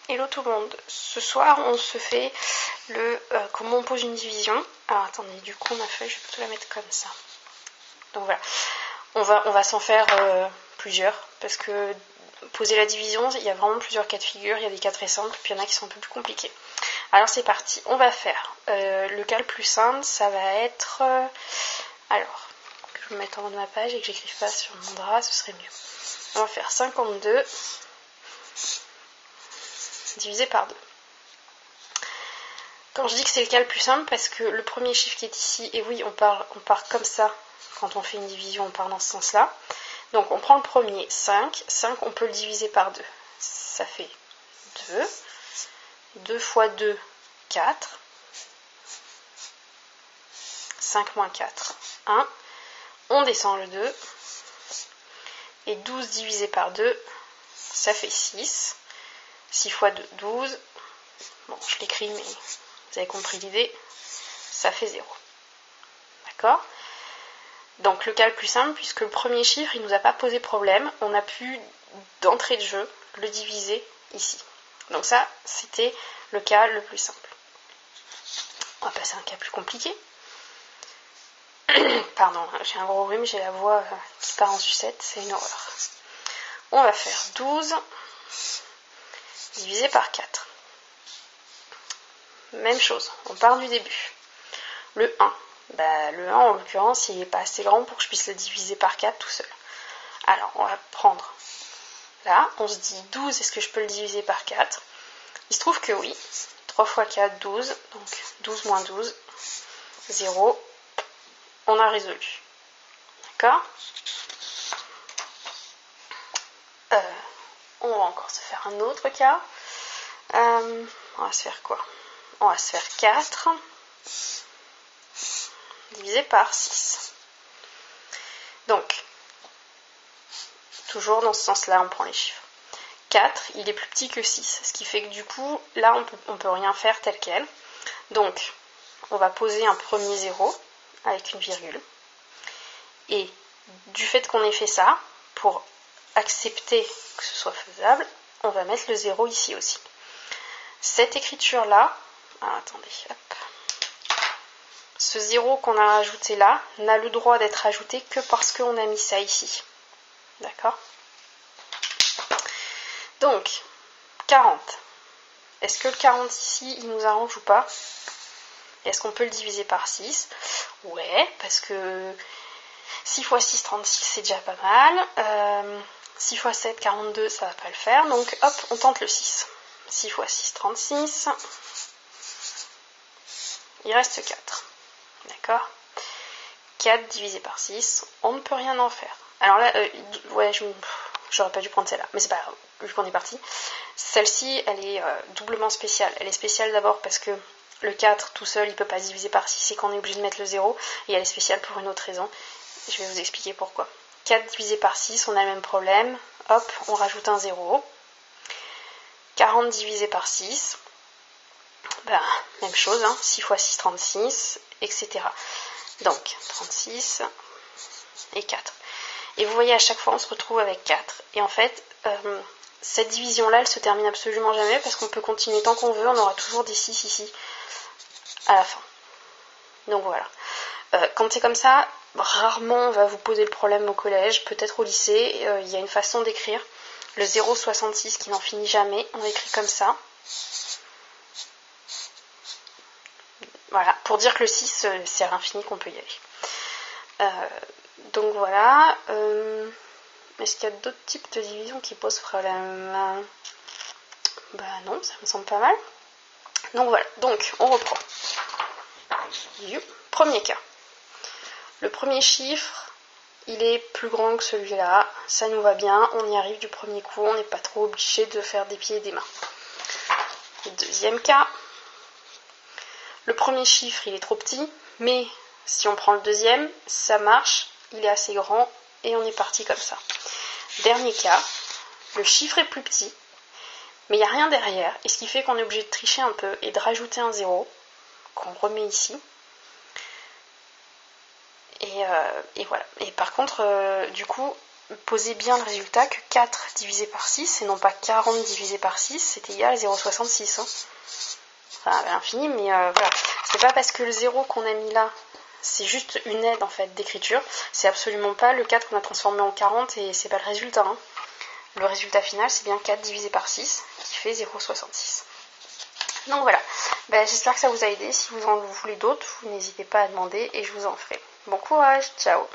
Hello tout le monde, ce soir on se fait comment on pose une division. Alors attendez, du coup ma feuille je vais plutôt la mettre comme ça. Donc voilà, on va s'en faire plusieurs, parce que poser la division, il y a vraiment plusieurs cas de figure, il y a des cas très simples, puis il y en a qui sont un peu plus compliqués. Alors c'est parti, on va faire le cas le plus simple, ça va être, alors, que je me mette en haut de ma page et que j'écrive pas sur mon drap, ce serait mieux. On va faire 52 divisé par 2. Quand je dis que c'est le cas le plus simple, parce que le premier chiffre qui est ici, et oui, on part comme ça, quand on fait une division, on part dans ce sens-là. Donc on prend le premier, 5. 5, on peut le diviser par 2. Ça fait 2. 2 fois 2, 4. 5 moins 4, 1. On descend le 2. Et 12 divisé par 2, ça fait 6. 6 fois 2, 12. Bon, je l'écris, mais vous avez compris l'idée. Ça fait 0. D'accord ? Donc le cas le plus simple, puisque le premier chiffre, il ne nous a pas posé problème, on a pu, d'entrée de jeu, le diviser ici. Donc ça, c'était le cas le plus simple. On va passer à un cas plus compliqué. Pardon, j'ai un gros rhume, j'ai la voix qui part en sucette, c'est une horreur. On va faire 12 divisé par 4. Même chose, on part du début. Le 1. Le 1, en l'occurrence, il n'est pas assez grand pour que je puisse le diviser par 4 tout seul. Alors, on va prendre là, on se dit 12, est-ce que je peux le diviser par 4 ? Il se trouve que oui. 3 fois 4, 12. Donc, 12 moins 12, 0. On a résolu. D'accord ? On va encore se faire un autre cas. On va se faire quoi ? On va se faire 4 divisé par 6. Donc, toujours dans ce sens-là, on prend les chiffres. 4, il est plus petit que 6, ce qui fait que du coup, là, on peut rien faire tel quel. Donc, on va poser un premier 0 avec une virgule. Et du fait qu'on ait fait ça, pour accepter que ce soit faisable, on va mettre le 0 ici aussi. Cette écriture-là, attendez, hop. Ce 0 qu'on a rajouté là n'a le droit d'être ajouté que parce qu'on a mis ça ici. D'accord ? Donc, 40. Est-ce que le 40 ici, il nous arrange ou pas ? Est-ce qu'on peut le diviser par 6 ? Ouais, parce que 6 x 6, 36, c'est déjà pas mal. 6 x 7, 42, ça va pas le faire. Donc, hop, on tente le 6. 6 x 6, 36. Il reste 4. D'accord ? 4 divisé par 6, on ne peut rien en faire. Alors là, ouais, j'aurais pas dû prendre celle-là, mais c'est pas grave, vu qu'on est parti. Celle-ci, elle est doublement spéciale. Elle est spéciale d'abord parce que le 4 tout seul, il ne peut pas se diviser par 6 et qu'on est obligé de mettre le 0. Et elle est spéciale pour une autre raison. Je vais vous expliquer pourquoi. 4 divisé par 6, on a le même problème. Hop, on rajoute un 0. 40 divisé par 6, même chose, 6 x 6, 36, etc. Donc, 36 et 4. Et vous voyez, à chaque fois, on se retrouve avec 4. Et en fait, cette division-là, elle se termine absolument jamais parce qu'on peut continuer tant qu'on veut. On aura toujours des 6 ici à la fin. Donc voilà. Quand c'est comme ça, rarement on va vous poser le problème au collège. Peut-être au lycée, il y a une façon d'écrire. Le 0,66 qui n'en finit jamais, on écrit comme ça. Voilà, pour dire que le 6, c'est à l'infini qu'on peut y aller. Donc voilà. Est-ce qu'il y a d'autres types de division qui posent problème ? Non, ça me semble pas mal. Donc voilà, donc on reprend. Premier cas. Le premier chiffre, il est plus grand que celui-là. Ça nous va bien, on y arrive du premier coup, on n'est pas trop obligé de faire des pieds et des mains. Le deuxième cas. Le premier chiffre, il est trop petit, mais si on prend le deuxième, ça marche, il est assez grand, et on est parti comme ça. Dernier cas, le chiffre est plus petit, mais il n'y a rien derrière, et ce qui fait qu'on est obligé de tricher un peu et de rajouter un 0, qu'on remet ici. Et voilà. Et par contre, du coup, posez bien le résultat que 4 divisé par 6 et non pas 40 divisé par 6, c'est égal à 0,66. Hein. Enfin, à l'infini, mais voilà. C'est pas parce que le 0 qu'on a mis là, c'est juste une aide en fait d'écriture. C'est absolument pas le 4 qu'on a transformé en 40 et c'est pas le résultat. Hein. Le résultat final, c'est bien 4 divisé par 6 qui fait 0,66. Donc voilà, j'espère que ça vous a aidé. Si vous en voulez d'autres, vous n'hésitez pas à demander et je vous en ferai. Bon courage, ciao!